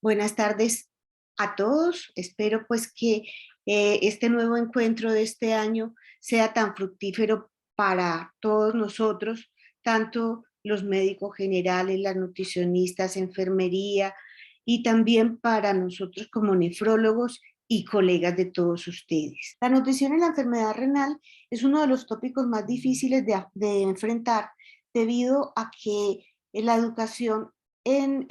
Buenas tardes a todos. Espero pues que este nuevo encuentro de este año sea tan fructífero para todos nosotros, tanto los médicos generales, las nutricionistas, enfermería y también para nosotros como nefrólogos y colegas de todos ustedes. La nutrición en la enfermedad renal es uno de los tópicos más difíciles de enfrentar debido a que la educación en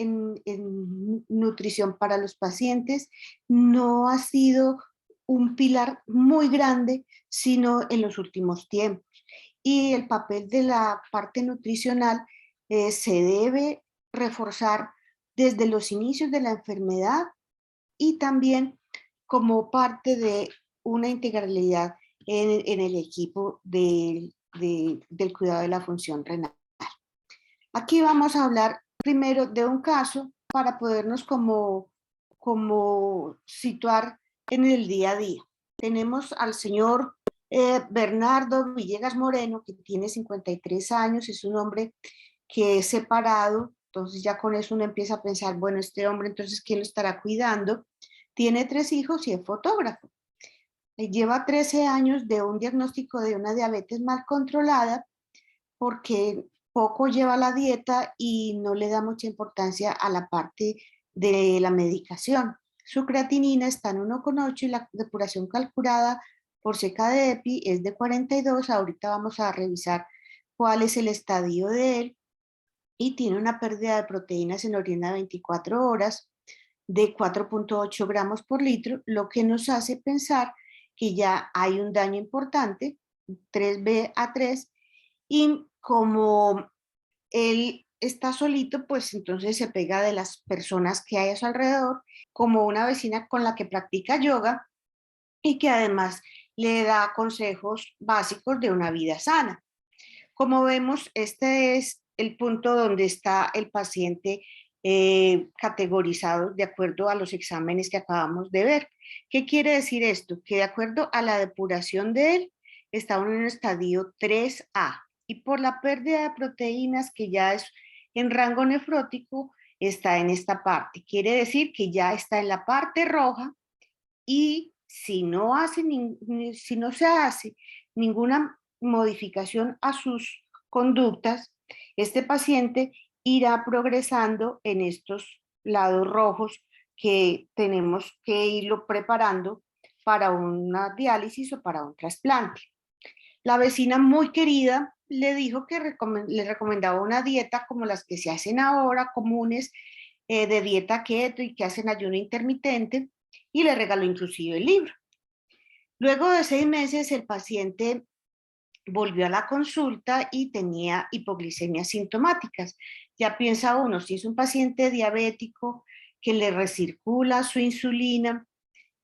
nutrición para los pacientes no ha sido un pilar muy grande, sino en los últimos tiempos. Y el papel de la parte nutricional se debe reforzar desde los inicios de la enfermedad y también como parte de una integralidad en el equipo del cuidado de la función renal. Aquí vamos a hablar primero de un caso para podernos como situar en el día a día. Tenemos al señor Bernardo Villegas Moreno, que tiene 53 años, es un hombre que es separado, entonces ya con eso uno empieza a pensar, bueno, este hombre entonces, ¿quién lo estará cuidando? Tiene 3 hijos y es fotógrafo. Lleva 13 años de un diagnóstico de una diabetes mal controlada porque poco lleva la dieta y no le da mucha importancia a la parte de la medicación. Su creatinina está en 1,8 y la depuración calculada por seca de EPI es de 42. Ahorita vamos a revisar cuál es el estadio de él y tiene una pérdida de proteínas en orina de 24 horas de 4,8 gramos por litro, lo que nos hace pensar que ya hay un daño importante, 3B a3, y como él está solito, pues entonces se pega de las personas que hay a su alrededor, como una vecina con la que practica yoga y que además le da consejos básicos de una vida sana. Como vemos, este es el punto donde está el paciente categorizado de acuerdo a los exámenes que acabamos de ver. ¿Qué quiere decir esto? Que de acuerdo a la depuración de él, está en un estadio 3A y por la pérdida de proteínas que ya es en rango nefrótico, está en esta parte. Quiere decir que ya está en la parte roja y si no se hace ninguna modificación a sus conductas, este paciente irá progresando en estos lados rojos que tenemos que irlo preparando para una diálisis o para un trasplante. La vecina muy querida le dijo que le recomendaba una dieta como las que se hacen ahora, comunes, de dieta keto y que hacen ayuno intermitente, y le regaló inclusive el libro. Luego de 6 meses, el paciente volvió a la consulta y tenía hipoglicemias sintomáticas. Ya piensa uno, si es un paciente diabético que le recircula su insulina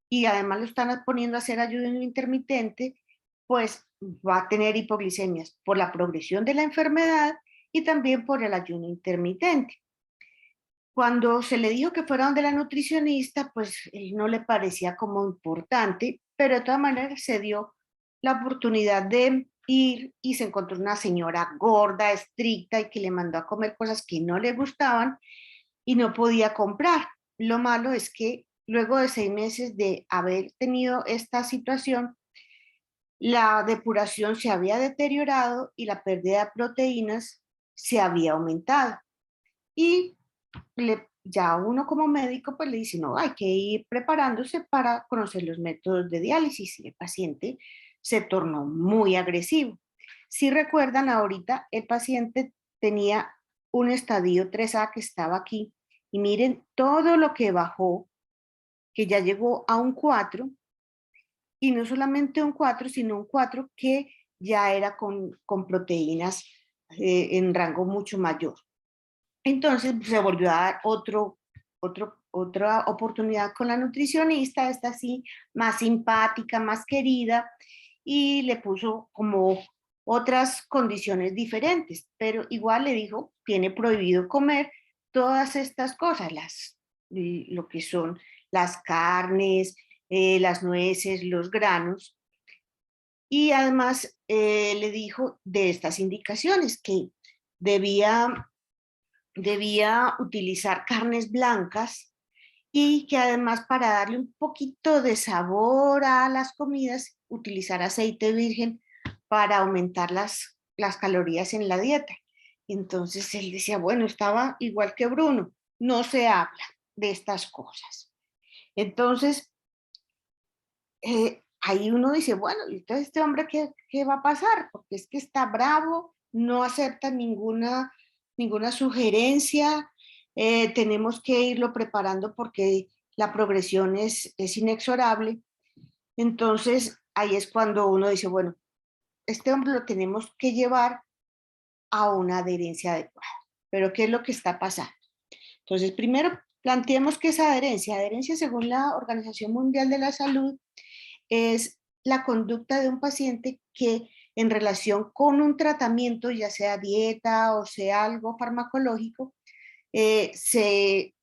y además lo están poniendo a hacer ayuno intermitente, pues va a tener hipoglicemias por la progresión de la enfermedad y también por el ayuno intermitente. Cuando se le dijo que fuera donde la nutricionista, pues él no le parecía como importante, pero de todas maneras se dio la oportunidad de ir y se encontró una señora gorda, estricta y que le mandó a comer cosas que no le gustaban y no podía comprar. Lo malo es que luego de 6 meses de haber tenido esta situación, la depuración se había deteriorado y la pérdida de proteínas se había aumentado. Y ya uno como médico pues le dice, no, hay que ir preparándose para conocer los métodos de diálisis y el paciente se tornó muy agresivo. Si recuerdan, ahorita el paciente tenía un estadio 3A que estaba aquí y miren todo lo que bajó, que ya llegó a un 4 y no solamente un 4 sino un 4 que ya era con proteínas en rango mucho mayor. Entonces se volvió a dar otra oportunidad con la nutricionista, esta sí, más simpática, más querida, y le puso como otras condiciones diferentes, pero igual le dijo, tiene prohibido comer todas estas cosas, lo que son las carnes, las nueces, los granos, y además le dijo de estas indicaciones que debía utilizar carnes blancas y que además para darle un poquito de sabor a las comidas, utilizar aceite virgen para aumentar las calorías en la dieta. Entonces él decía, bueno, estaba igual que Bruno, no se habla de estas cosas. Entonces, ahí uno dice, bueno, entonces este hombre, ¿qué va a pasar? Porque es que está bravo, no acepta ninguna sugerencia, tenemos que irlo preparando porque la progresión es inexorable. Entonces, ahí es cuando uno dice, bueno, este hombre lo tenemos que llevar a una adherencia adecuada. Pero ¿qué es lo que está pasando? Entonces, primero, planteemos qué es adherencia. Adherencia, según la Organización Mundial de la Salud, es la conducta de un paciente que en relación con un tratamiento, ya sea dieta o sea algo farmacológico, se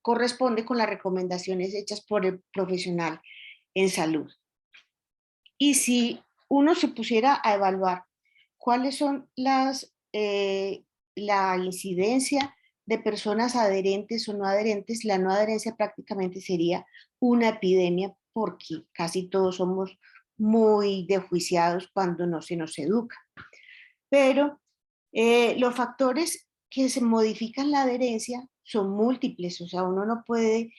corresponde con las recomendaciones hechas por el profesional en salud. Y si uno se pusiera a evaluar cuáles son la incidencia de personas adherentes o no adherentes, la no adherencia prácticamente sería una epidemia porque casi todos somos muy dejuiciados cuando no se nos educa. Pero los factores que se modifican la adherencia son múltiples, o sea, uno no puede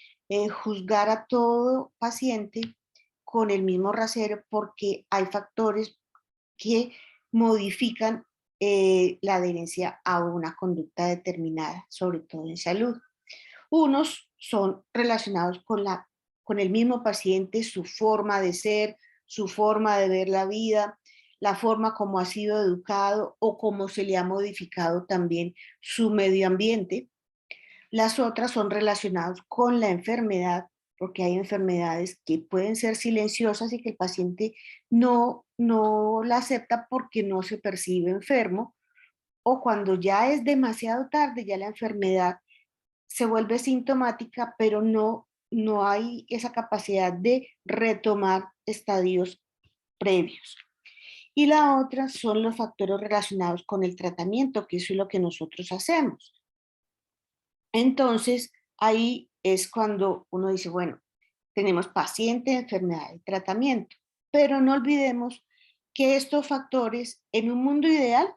juzgar a todo paciente con el mismo rasero porque hay factores que modifican la adherencia a una conducta determinada, sobre todo en salud. Unos son relacionados con el mismo paciente, su forma de ser, su forma de ver la vida, la forma como ha sido educado o cómo se le ha modificado también su medio ambiente. Las otras son relacionadas con la enfermedad, porque hay enfermedades que pueden ser silenciosas y que el paciente no la acepta porque no se percibe enfermo, o cuando ya es demasiado tarde, ya la enfermedad se vuelve sintomática, pero no hay esa capacidad de retomar estadios previos. Y la otra son los factores relacionados con el tratamiento, que eso es lo que nosotros hacemos. Entonces, ahí es cuando uno dice, bueno, tenemos paciente, enfermedad y tratamiento, pero no olvidemos que estos factores en un mundo ideal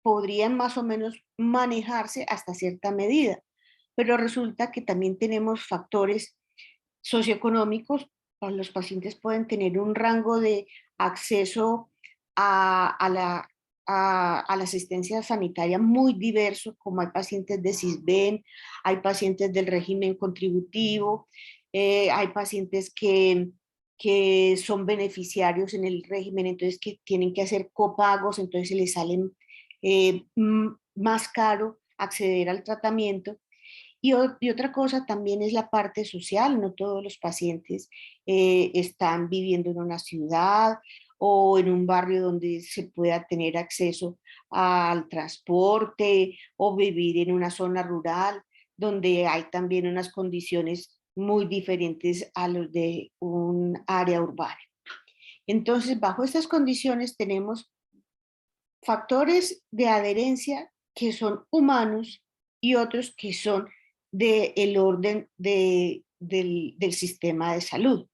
podrían más o menos manejarse hasta cierta medida, pero resulta que también tenemos factores socioeconómicos. Los pacientes pueden tener un rango de acceso a la asistencia sanitaria muy diverso, como hay pacientes de CISBEN, hay pacientes del régimen contributivo, hay pacientes que son beneficiarios en el régimen, entonces que tienen que hacer copagos, entonces se les salen más caro acceder al tratamiento. Y otra cosa también es la parte social, no todos los pacientes están viviendo en una ciudad o en un barrio donde se pueda tener acceso al transporte o vivir en una zona rural donde hay también unas condiciones muy diferentes a los de un área urbana. Entonces, bajo estas condiciones tenemos factores de adherencia que son humanos y otros que son del orden del sistema de salud.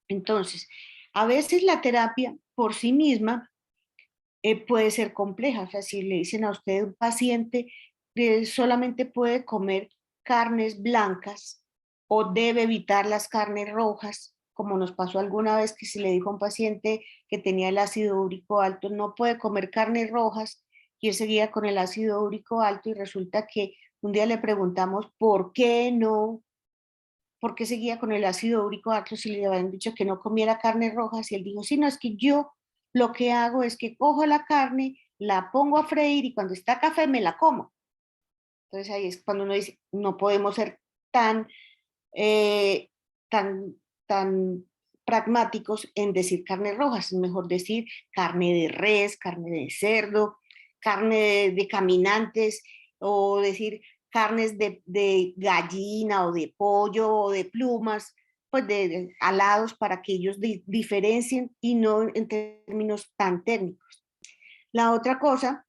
Entonces, a veces la terapia por sí misma puede ser compleja. O sea, si le dicen a usted un paciente que solamente puede comer carnes blancas o debe evitar las carnes rojas, como nos pasó alguna vez que se le dijo a un paciente que tenía el ácido úrico alto, no puede comer carnes rojas, y él seguía con el ácido úrico alto y resulta que un día le preguntamos por qué no, por qué seguía con el ácido úrico alto si le habían dicho que no comiera carnes rojas y él dijo, sí, no, es que yo lo que hago es que cojo la carne, la pongo a freír y cuando está café me la como. Entonces ahí es cuando uno dice, no podemos ser tan, eh, tan, tan pragmáticos en decir carnes rojas, es mejor decir carne de res, carne de cerdo, carne de caminantes o decir carnes de gallina o de pollo o de plumas, pues de alados para que ellos diferencien y no en términos tan técnicos. La otra cosa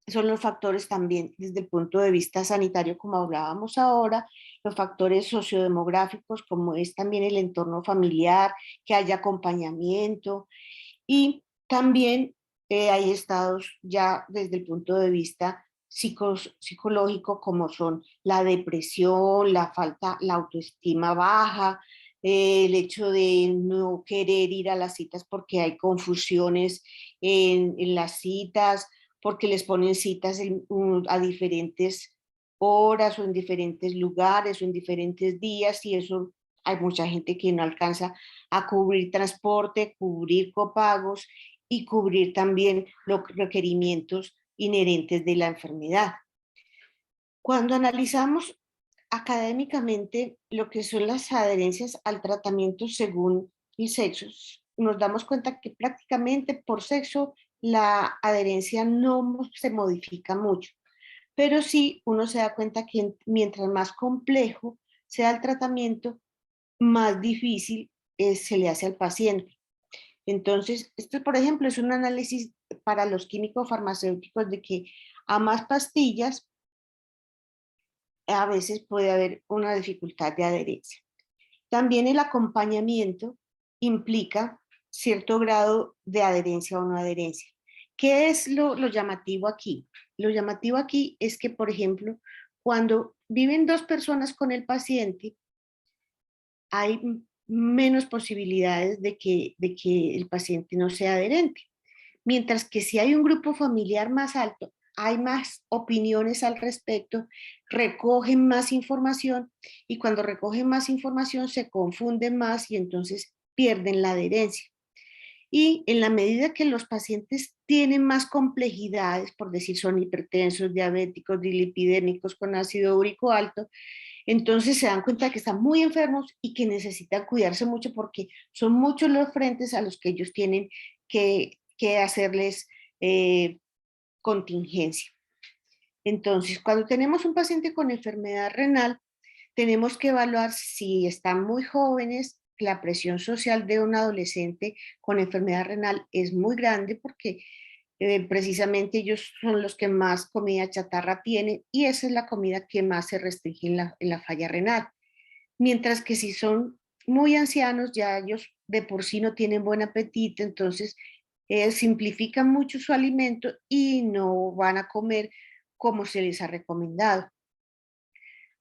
son los factores también desde el punto de vista sanitario, como hablábamos ahora, los factores sociodemográficos, como es también el entorno familiar, que haya acompañamiento, y también hay estados ya desde el punto de vista psicológico, como son la depresión, la falta, la autoestima baja, el hecho de no querer ir a las citas porque hay confusiones en las citas, porque les ponen citas a diferentes horas o en diferentes lugares o en diferentes días, y eso hay mucha gente que no alcanza a cubrir transporte, cubrir copagos y cubrir también los requerimientos inherentes de la enfermedad. Cuando analizamos académicamente lo que son las adherencias al tratamiento según el sexo, nos damos cuenta que prácticamente por sexo la adherencia no se modifica mucho, pero sí uno se da cuenta que mientras más complejo sea el tratamiento, más difícil se le hace al paciente. Entonces, esto, por ejemplo, es un análisis para los químicos farmacéuticos de que a más pastillas, a veces puede haber una dificultad de adherencia. También el acompañamiento implica cierto grado de adherencia o no adherencia. ¿Qué es lo llamativo aquí? Lo llamativo aquí es que, por ejemplo, cuando viven dos personas con el paciente, hay menos posibilidades de que el paciente no sea adherente. Mientras que si hay un grupo familiar más alto, hay más opiniones al respecto, recogen más información, y cuando recogen más información se confunden más y entonces pierden la adherencia. Y en la medida que los pacientes tienen más complejidades, por decir son hipertensos, diabéticos, dislipidémicos con ácido úrico alto, entonces se dan cuenta de que están muy enfermos y que necesitan cuidarse mucho porque son muchos los frentes a los que ellos tienen que hacerles contingencia. Entonces, cuando tenemos un paciente con enfermedad renal, tenemos que evaluar si están muy jóvenes. La presión social de un adolescente con enfermedad renal es muy grande porque precisamente ellos son los que más comida chatarra tienen y esa es la comida que más se restringe en la falla renal. Mientras que si son muy ancianos, ya ellos de por sí no tienen buen apetito, entonces simplifican mucho su alimento y no van a comer como se les ha recomendado.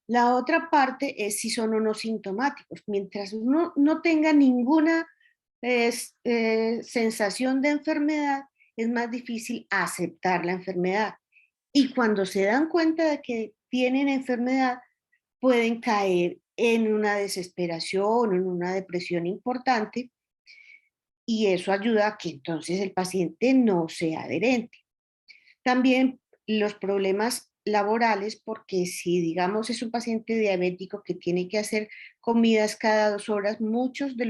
La otra parte es si son o no sintomáticos. Mientras uno no tenga ninguna sensación de enfermedad, es más difícil aceptar la enfermedad. Y cuando se dan cuenta de que tienen enfermedad, pueden caer en una desesperación, en una depresión importante, y eso ayuda a que entonces el paciente no sea adherente. También los problemas laborales, porque si digamos es un paciente diabético que tiene que hacer comidas cada 2 horas, muchos de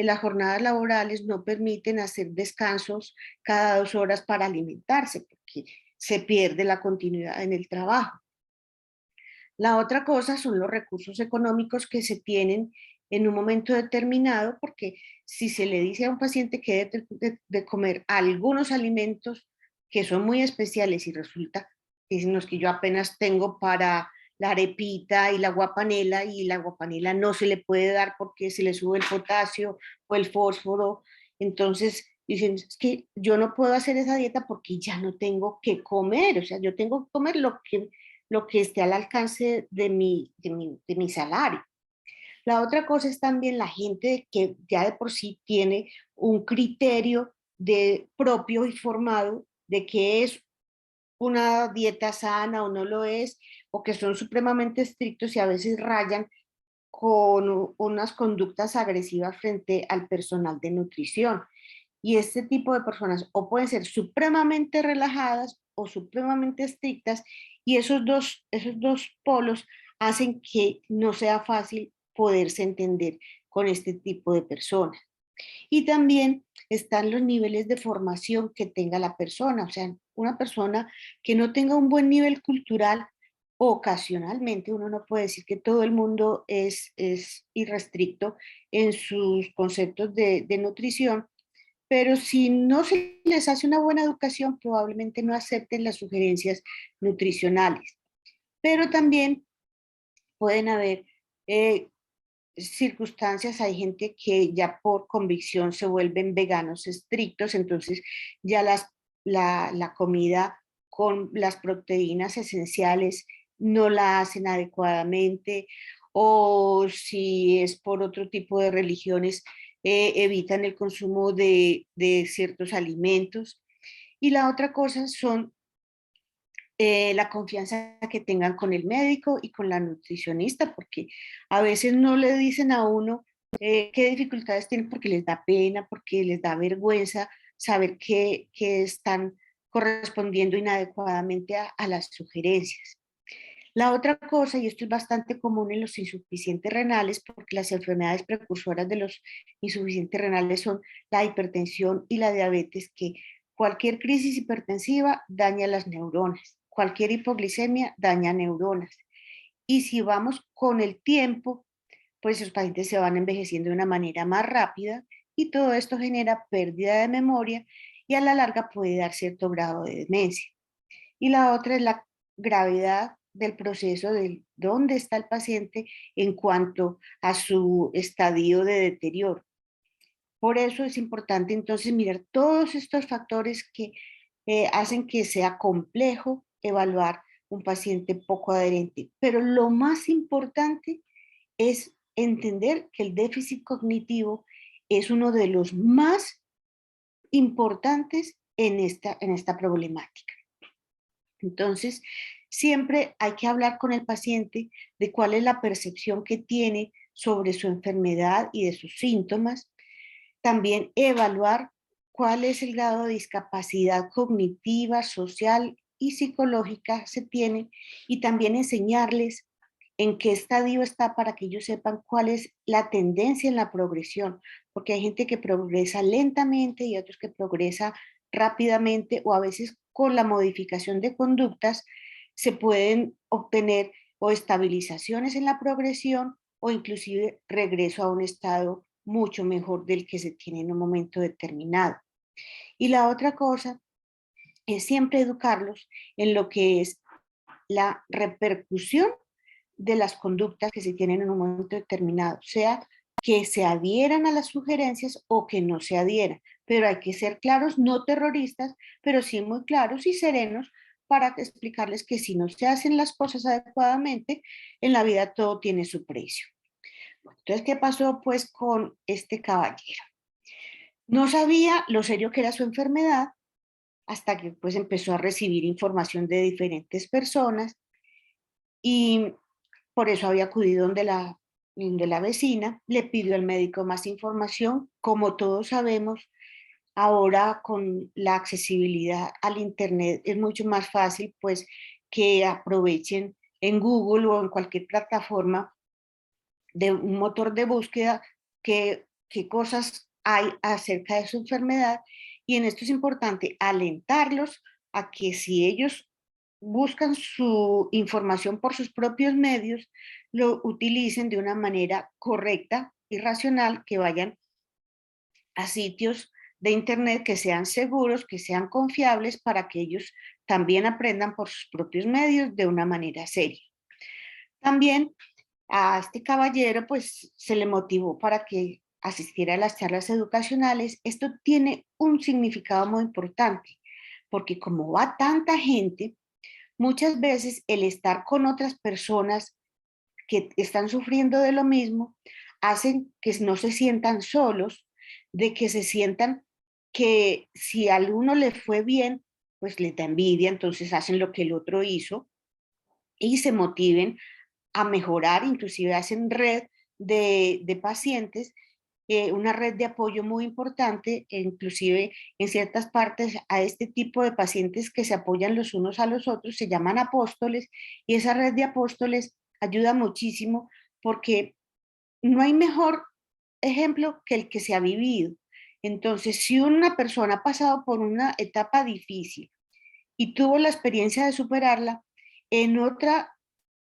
las jornadas laborales no permiten hacer descansos cada 2 horas para alimentarse, porque se pierde la continuidad en el trabajo. La otra cosa son los recursos económicos que se tienen en un momento determinado, porque si se le dice a un paciente que debe de comer algunos alimentos que son muy especiales y resulta que dicen los que yo apenas tengo para la arepita y la guapanela no se le puede dar porque se le sube el potasio o el fósforo, entonces dicen, es que yo no puedo hacer esa dieta porque ya no tengo que comer, o sea, yo tengo que comer lo que esté al alcance de mi salario. La otra cosa es también la gente que ya de por sí tiene un criterio propio y formado de qué es una dieta sana o no lo es, o que son supremamente estrictos y a veces rayan con unas conductas agresivas frente al personal de nutrición. Y este tipo de personas o pueden ser supremamente relajadas o supremamente estrictas, y esos dos polos hacen que no sea fácil poderse entender con este tipo de personas. Y también están los niveles de formación que tenga la persona, o sea, una persona que no tenga un buen nivel cultural, ocasionalmente, uno no puede decir que todo el mundo es irrestricto en sus conceptos de nutrición, pero si no se les hace una buena educación, probablemente no acepten las sugerencias nutricionales. Pero también pueden haber circunstancias, hay gente que ya por convicción se vuelven veganos estrictos, entonces ya la comida con las proteínas esenciales no la hacen adecuadamente, o si es por otro tipo de religiones, evitan el consumo de ciertos alimentos. Y la otra cosa son la confianza que tengan con el médico y con la nutricionista, porque a veces no le dicen a uno qué dificultades tienen porque les da pena, porque les da vergüenza saber que están correspondiendo inadecuadamente a las sugerencias. La otra cosa, y esto es bastante común en los insuficientes renales, porque las enfermedades precursoras de los insuficientes renales son la hipertensión y la diabetes, que cualquier crisis hipertensiva daña las neuronas, cualquier hipoglicemia daña neuronas. Y si vamos con el tiempo, pues los pacientes se van envejeciendo de una manera más rápida y todo esto genera pérdida de memoria y a la larga puede dar cierto grado de demencia. Y la otra es la gravedad del proceso de dónde está el paciente en cuanto a su estadio de deterioro. Por eso es importante entonces mirar todos estos factores que hacen que sea complejo evaluar un paciente poco adherente. Pero lo más importante es entender que el déficit cognitivo es uno de los más importantes en esta problemática. Entonces, siempre hay que hablar con el paciente de cuál es la percepción que tiene sobre su enfermedad y de sus síntomas. También evaluar cuál es el grado de discapacidad cognitiva, social y psicológica se tiene y también enseñarles en qué estadio está para que ellos sepan cuál es la tendencia en la progresión, porque hay gente que progresa lentamente y otros que progresa rápidamente o a veces con la modificación de conductas se pueden obtener o estabilizaciones en la progresión o inclusive regreso a un estado mucho mejor del que se tiene en un momento determinado. Y la otra cosa es siempre educarlos en lo que es la repercusión de las conductas que se tienen en un momento determinado, sea que se adhieran a las sugerencias o que no se adhieran. Pero hay que ser claros, no terroristas, pero sí muy claros y serenos para explicarles que si no se hacen las cosas adecuadamente, en la vida todo tiene su precio. Entonces, ¿qué pasó pues con este caballero? No sabía lo serio que era su enfermedad hasta que pues empezó a recibir información de diferentes personas y por eso había acudido donde la vecina, le pidió al médico más información. Como todos sabemos, ahora con la accesibilidad al Internet es mucho más fácil pues que aprovechen en Google o en cualquier plataforma de un motor de búsqueda qué cosas hay acerca de su enfermedad. Y en esto es importante alentarlos a que si ellos buscan su información por sus propios medios, lo utilicen de una manera correcta y racional, que vayan a sitios de Internet que sean seguros, que sean confiables, para que ellos también aprendan por sus propios medios de una manera seria. También a este caballero pues se le motivó para que asistiera a las charlas educacionales. Esto tiene un significado muy importante, porque como va tanta gente, muchas veces el estar con otras personas que están sufriendo de lo mismo hacen que no se sientan solos, de que se sientan que si a alguno le fue bien, pues les da envidia, entonces hacen lo que el otro hizo y se motiven a mejorar, inclusive hacen red de pacientes, una red de apoyo muy importante, inclusive en ciertas partes a este tipo de pacientes que se apoyan los unos a los otros, se llaman apóstoles, y esa red de apóstoles ayuda muchísimo porque no hay mejor ejemplo que el que se ha vivido. Entonces, si una persona ha pasado por una etapa difícil y tuvo la experiencia de superarla, en otra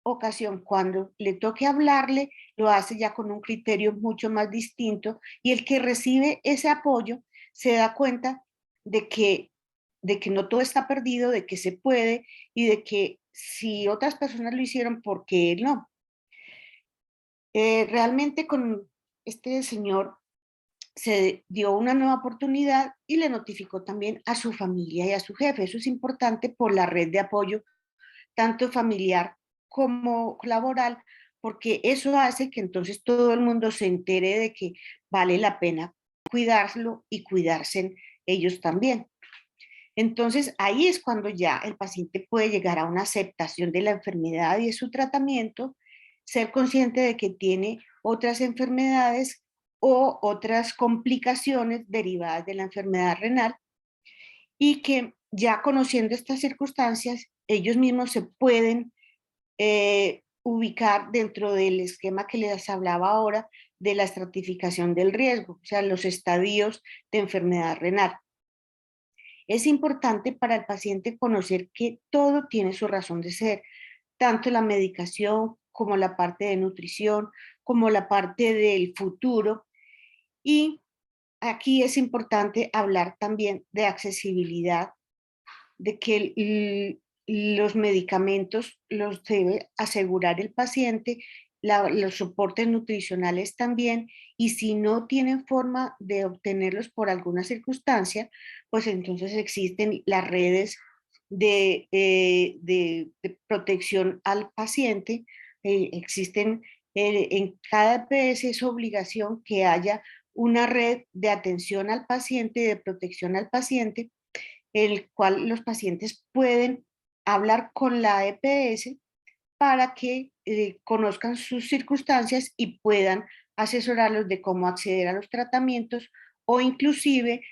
ocasión, cuando le toque hablarle, lo hace ya con un criterio mucho más distinto y el que recibe ese apoyo se da cuenta de que no todo está perdido, de que se puede y de que si otras personas lo hicieron, ¿por qué él no? Realmente con este señor se dio una nueva oportunidad y le notificó también a su familia y a su jefe. Eso es importante por la red de apoyo, tanto familiar como laboral, porque eso hace que entonces todo el mundo se entere de que vale la pena cuidarlo y cuidarse ellos también. Entonces ahí es cuando ya el paciente puede llegar a una aceptación de la enfermedad y de su tratamiento, ser consciente de que tiene otras enfermedades o otras complicaciones derivadas de la enfermedad renal y que ya conociendo estas circunstancias, ellos mismos se pueden ubicar dentro del esquema que les hablaba ahora de la estratificación del riesgo, o sea, los estadios de enfermedad renal. Es importante para el paciente conocer que todo tiene su razón de ser, tanto la medicación como la parte de nutrición, como la parte del futuro. Y aquí es importante hablar también de accesibilidad, de que los medicamentos los debe asegurar el paciente, los soportes nutricionales también, y si no tienen forma de obtenerlos por alguna circunstancia, pues entonces existen las redes de protección al paciente, existen en cada EPS es obligación que haya una red de atención al paciente y de protección al paciente el cual los pacientes pueden hablar con la EPS para que conozcan sus circunstancias y puedan asesorarlos de cómo acceder a los tratamientos o inclusive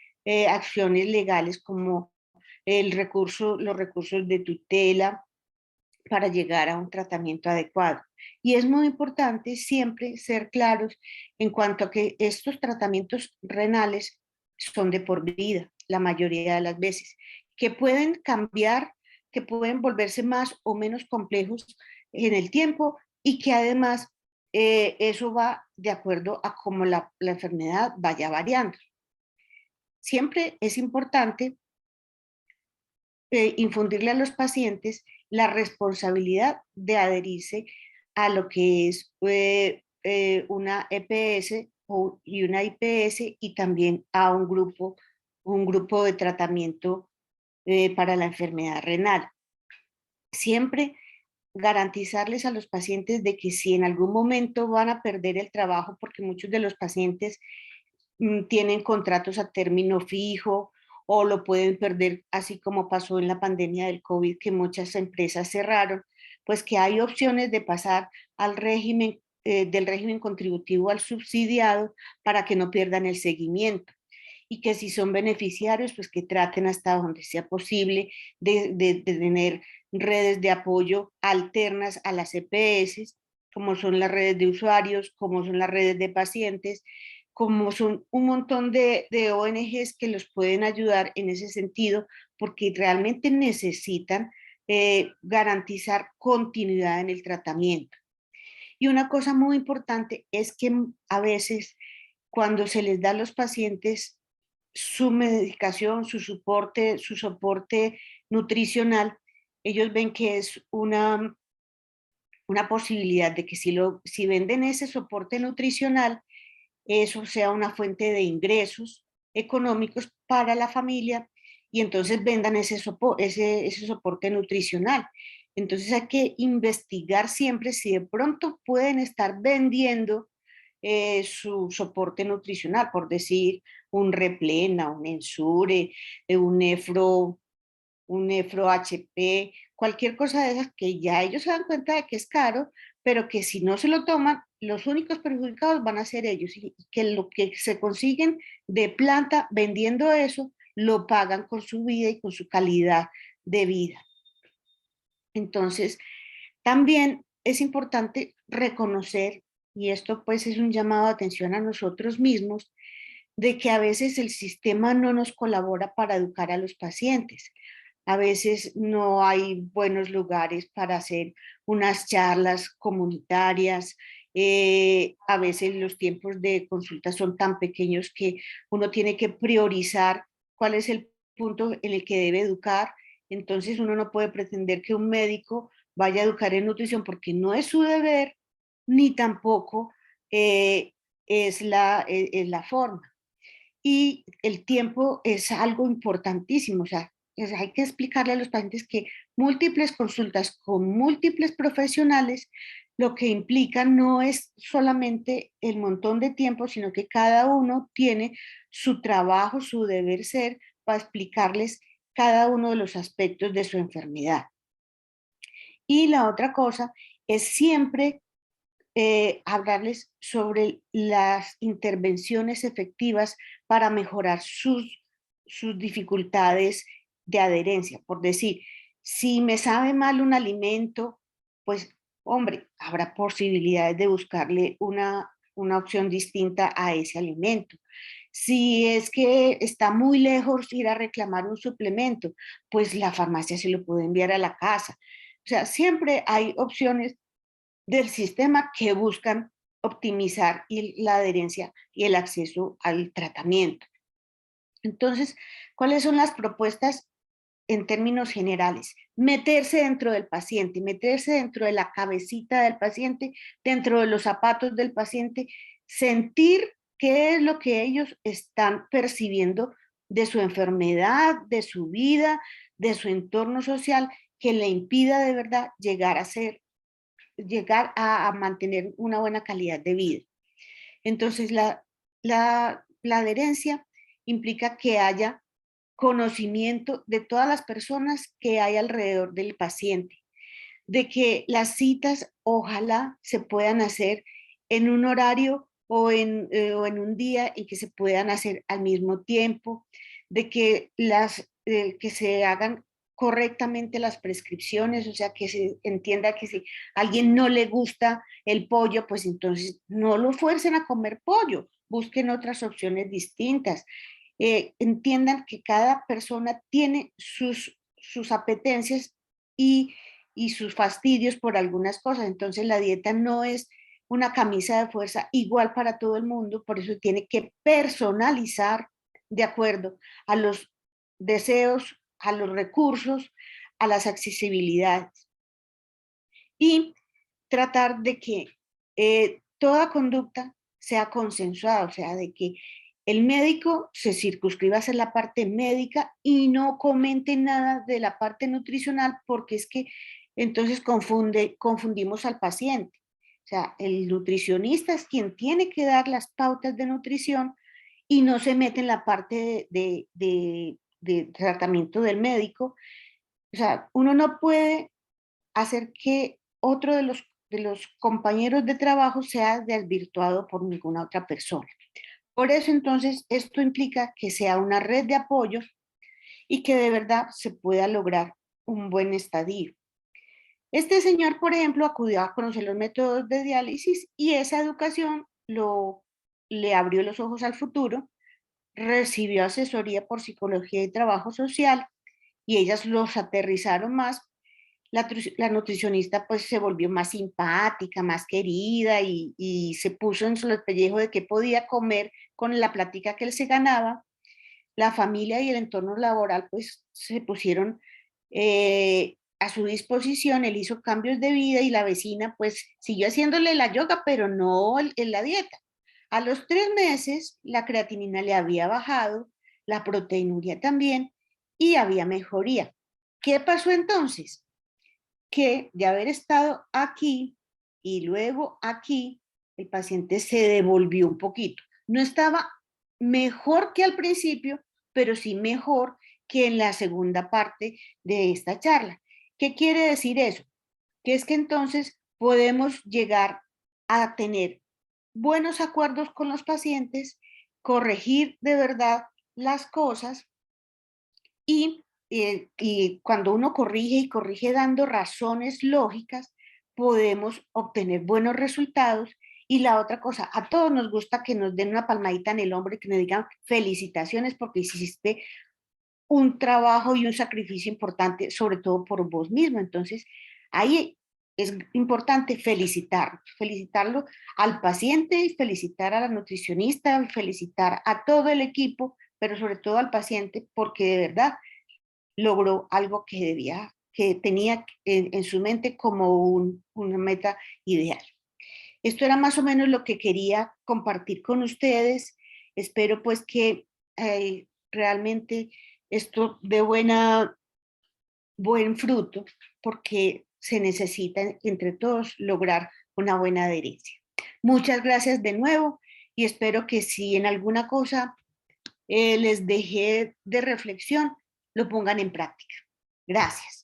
acciones legales como los recursos de tutela para llegar a un tratamiento adecuado. Y es muy importante siempre ser claros en cuanto a que estos tratamientos renales son de por vida, la mayoría de las veces, que pueden cambiar, que pueden volverse más o menos complejos en el tiempo y que además eso va de acuerdo a cómo la enfermedad vaya variando. Siempre es importante infundirle a los pacientes la responsabilidad de adherirse a lo que es una EPS y una IPS y también a un grupo de tratamiento para la enfermedad renal. Siempre garantizarles a los pacientes de que si en algún momento van a perder el trabajo, porque muchos de los pacientes tienen contratos a término fijo o lo pueden perder, así como pasó en la pandemia del COVID, que muchas empresas cerraron, pues que hay opciones de pasar al régimen, del régimen contributivo al subsidiado para que no pierdan el seguimiento. Y que si son beneficiarios, pues que traten hasta donde sea posible de tener redes de apoyo alternas a las EPS, como son las redes de usuarios, como son las redes de pacientes, como son un montón de ONGs que los pueden ayudar en ese sentido, porque realmente necesitan garantizar continuidad en el tratamiento. Y una cosa muy importante es que a veces cuando se les da a los pacientes su medicación, su soporte nutricional, ellos ven que es una posibilidad de que si venden ese soporte nutricional, eso sea una fuente de ingresos económicos para la familia y entonces vendan ese soporte nutricional. Entonces hay que investigar siempre si de pronto pueden estar vendiendo su soporte nutricional, por decir un Replena, un Ensure, un Nefro HP, cualquier cosa de esas que ya ellos se dan cuenta de que es caro, pero que si no se lo toman, los únicos perjudicados van a ser ellos y que lo que se consiguen de planta vendiendo eso, lo pagan con su vida y con su calidad de vida. Entonces, también es importante reconocer, y esto pues es un llamado de atención a nosotros mismos, de que a veces el sistema no nos colabora para educar a los pacientes. A veces no hay buenos lugares para hacer unas charlas comunitarias. A veces los tiempos de consulta son tan pequeños que uno tiene que priorizar cuál es el punto en el que debe educar. Entonces uno no puede pretender que un médico vaya a educar en nutrición porque no es su deber, ni tampoco eh, es la forma. Y el tiempo es algo importantísimo, o sea, hay que explicarle a los pacientes que múltiples consultas con múltiples profesionales lo que implica no es solamente el montón de tiempo, sino que cada uno tiene su trabajo, su deber ser para explicarles cada uno de los aspectos de su enfermedad. Y la otra cosa es siempre hablarles sobre las intervenciones efectivas para mejorar sus dificultades de adherencia. Por decir, si me sabe mal un alimento, pues, hombre, habrá posibilidades de buscarle una opción distinta a ese alimento. Si es que está muy lejos ir a reclamar un suplemento, pues la farmacia se lo puede enviar a la casa. O sea, siempre hay opciones del sistema que buscan optimizar la adherencia y el acceso al tratamiento. Entonces, ¿cuáles son las propuestas en términos generales? Meterse dentro del paciente, meterse dentro de la cabecita del paciente, dentro de los zapatos del paciente, sentir qué es lo que ellos están percibiendo de su enfermedad, de su vida, de su entorno social, que le impida de verdad llegar a mantener una buena calidad de vida. Entonces, la adherencia implica que haya conocimiento de todas las personas que hay alrededor del paciente, de que las citas ojalá se puedan hacer en un horario o en un día y que se puedan hacer al mismo tiempo, de que, que se hagan correctamente las prescripciones, o sea, que se entienda que si a alguien no le gusta el pollo, pues entonces no lo fuercen a comer pollo, busquen otras opciones distintas. Entiendan que cada persona tiene sus apetencias y sus fastidios por algunas cosas. Entonces la dieta no es una camisa de fuerza igual para todo el mundo, por eso tiene que personalizar de acuerdo a los deseos, a los recursos, a las accesibilidades. Y tratar de que toda conducta sea consensuada, o sea, de que el médico se circunscriba a hacer la parte médica y no comente nada de la parte nutricional, porque es que entonces confundimos al paciente. O sea, el nutricionista es quien tiene que dar las pautas de nutrición y no se mete en la parte de tratamiento del médico. O sea, uno no puede hacer que otro de los compañeros de trabajo sea desvirtuado por ninguna otra persona. Por eso entonces esto implica que sea una red de apoyo y que de verdad se pueda lograr un buen estadio. Este señor, por ejemplo, acudió a conocer los métodos de diálisis y esa educación le abrió los ojos al futuro, recibió asesoría por psicología y trabajo social y ellas los aterrizaron más. La nutricionista pues se volvió más simpática, más querida y se puso en su pellejo de qué podía comer con la plática que él se ganaba. La familia y el entorno laboral pues se pusieron a su disposición, él hizo cambios de vida y la vecina pues siguió haciéndole la yoga, pero no en la dieta. A los 3 meses la creatinina le había bajado, la proteinuria también y había mejoría. ¿Qué pasó entonces? Que de haber estado aquí y luego aquí, el paciente se devolvió un poquito. No estaba mejor que al principio, pero sí mejor que en la segunda parte de esta charla. ¿Qué quiere decir eso? Que es que entonces podemos llegar a tener buenos acuerdos con los pacientes, corregir de verdad las cosas y cuando uno corrige y corrige dando razones lógicas, podemos obtener buenos resultados. Y la otra cosa, a todos nos gusta que nos den una palmadita en el hombro y que nos digan felicitaciones porque hiciste un trabajo y un sacrificio importante, sobre todo por vos mismo. Entonces, ahí es importante felicitarlo al paciente y felicitar a la nutricionista, felicitar a todo el equipo, pero sobre todo al paciente, porque de verdad logró algo que tenía en su mente como una meta ideal. Esto era más o menos lo que quería compartir con ustedes. Espero pues que realmente esto dé buen fruto, porque se necesita entre todos lograr una buena adherencia. Muchas gracias de nuevo y espero que si en alguna cosa les dejé de reflexión, lo pongan en práctica. Gracias.